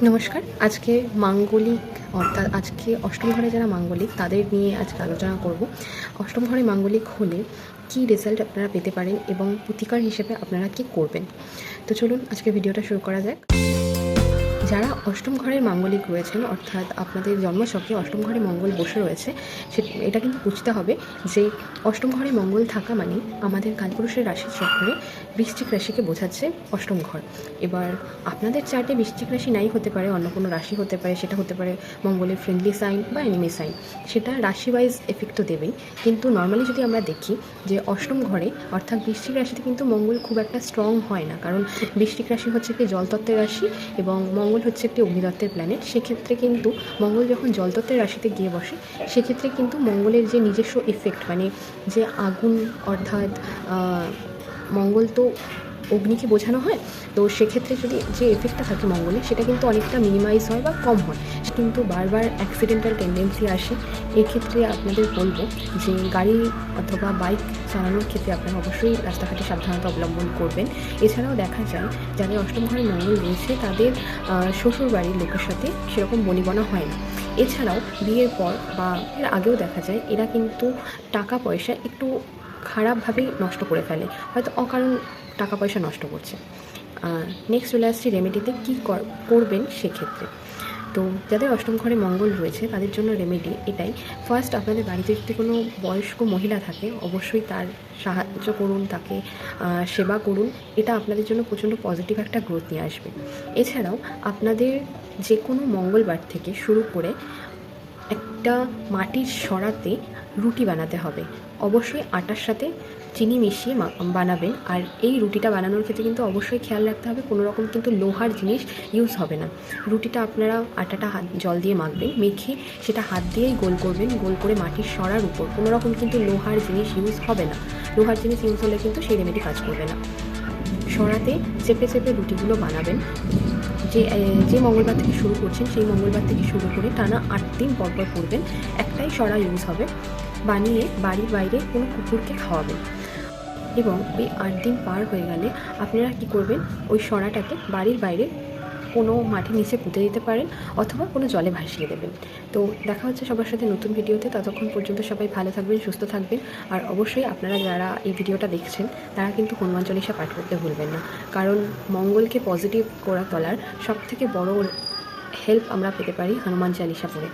নমস্কার। আজকে মাঙ্গলিক অর্থাৎ আজকে অষ্টম ঘরে যারা মাঙ্গলিক তাদের নিয়ে আজকে আলোচনা করব। অষ্টম ঘরে মাঙ্গলিক হলে কী রেজাল্ট আপনারা পেতে পারেন এবং প্রতিকার হিসেবে আপনারা কী করবেন। তো চলুন আজকে ভিডিওটা শুরু করা যাক। যারা অষ্টম ঘরের মাঙ্গলিক রয়েছেন অর্থাৎ আপনাদের জন্মছকে অষ্টম ঘরে মঙ্গল বসে রয়েছে, এটা কিন্তু বুঝতে হবে যে অষ্টম ঘরে মঙ্গল থাকা মানে আমাদের কালপুরুষের রাশি চক্রে বৃশ্চিক রাশিকে বোঝাচ্ছে অষ্টম ঘর। এবার আপনাদের চার্টে বৃশ্চিক রাশি নাই হতে পারে, অন্য কোনো রাশি হতে পারে, সেটা হতে পারে মঙ্গলের ফ্রেন্ডলি সাইন বা এনিমি সাইন, সেটা রাশি ওয়াইজ এফেক্ট তো দেবেই। কিন্তু নর্মালি যদি আমরা দেখি যে অষ্টম ঘরে অর্থাৎ বৃশ্চিক রাশিতে কিন্তু মঙ্গল খুব একটা স্ট্রং হয় না, কারণ বৃশ্চিক রাশি হচ্ছে কি জলতত্ত্বের রাশি এবং মঙ্গল হচ্ছে একটি অগ্নিতত্ত্বের প্ল্যানেট। সেক্ষেত্রে কিন্তু মঙ্গল যখন জলতত্ত্বের রাশিতে গিয়ে বসে সেক্ষেত্রে কিন্তু মঙ্গলের যে নিজস্ব এফেক্ট মানে যে আগুন অর্থাৎ মঙ্গল তো অগ্নিকে বোঝানো হয়, তো সেক্ষেত্রে যদি যে এফেক্টটা থাকে মঙ্গলে সেটা কিন্তু অনেকটা মিনিমাইজ হয় বা কম হয়, কিন্তু বারবার অ্যাক্সিডেন্টাল টেন্ডেন্সি আসে। এক্ষেত্রে আপনাদের বলবো যে গাড়ি অথবা বাইক চালানোর ক্ষেত্রে আপনারা অবশ্যই রাস্তাঘাটে সাবধানতা অবলম্বন করবেন। এছাড়াও দেখা যায় যাদের অষ্টম ঘরে মঙ্গল রয়েছে তাদের শ্বশুর বাড়ির লোকের সাথে সেরকম বনিবনা হয় না। এছাড়াও বিয়ের পর বা এর আগেও দেখা যায় এরা কিন্তু টাকা পয়সা একটু খারাপভাবেই নষ্ট করে ফেলে, হয়তো অকারণ টাকা পয়সা নষ্ট করছে। নেক্সট চলে আসছি রেমেডিতে কী করবেন সেক্ষেত্রে। তো যাদের অষ্টম ঘরে মঙ্গল রয়েছে তাদের জন্য রেমেডি এটাই, ফার্স্ট আপনাদের বাড়িতে যদি কোনো বয়স্ক মহিলা থাকে অবশ্যই তার সাহায্য করুন, তাকে সেবা করুন, এটা আপনাদের জন্য প্রচণ্ড পজিটিভ একটা গ্রোথ নিয়ে আসবে। এছাড়াও আপনাদের যে কোনো মঙ্গলবার থেকে শুরু করে একটা মাটির সরাতে রুটি বানাতে হবে, অবশ্যই আটার সাথে চিনি মিশিয়ে বানাবেন। আর এই রুটিটা বানানোর ক্ষেত্রে কিন্তু অবশ্যই খেয়াল রাখতে হবে কোনো রকম কিন্তু লোহার জিনিস ইউজ হবে না। রুটিটা আপনারা আটাটা জল দিয়ে মাখবেন, মেখে সেটা হাত দিয়েই গোল করবেন, গোল করে মাটির সরার উপর কোনো রকম কিন্তু লোহার জিনিস ইউজ হবে না। লোহার জিনিস ইউজ হলে কিন্তু সেই রেমেডি কাজ করবে না। সরাতে চেপে চেপে রুটিগুলো বানাবেন। যে মঙ্গলবার থেকে শুরু করছেন সেই মঙ্গলবার থেকে শুরু করে টানা 8 দিন পরপর করবেন, একটাই সরা ইউজ হবে। বানিয়ে বাড়ির বাইরে কোনো কুকুরকে খাওয়াবেন এবং ওই 8 দিন পার হয়ে গেলে আপনারা কী করবেন, ওই সরাটাকে বাড়ির বাইরে কোনো মাটির নিচে পুঁতে দিতে পারেন অথবা কোনো জলে ভাসিয়ে দেবেন। তো দেখা হচ্ছে সবার সাথে নতুন ভিডিওতে, ততক্ষণ পর্যন্ত সবাই ভালো থাকবেন, সুস্থ থাকবেন। আর অবশ্যই আপনারা যারা এই ভিডিওটা দেখছেন তারা কিন্তু হনুমান চালিসা পাঠ করতে ভুলবেন না, কারণ মঙ্গলকে পজিটিভ করে তোলার সবথেকে বড় হেল্প আমরা পেতে পারি হনুমান চালিসা পড়ে।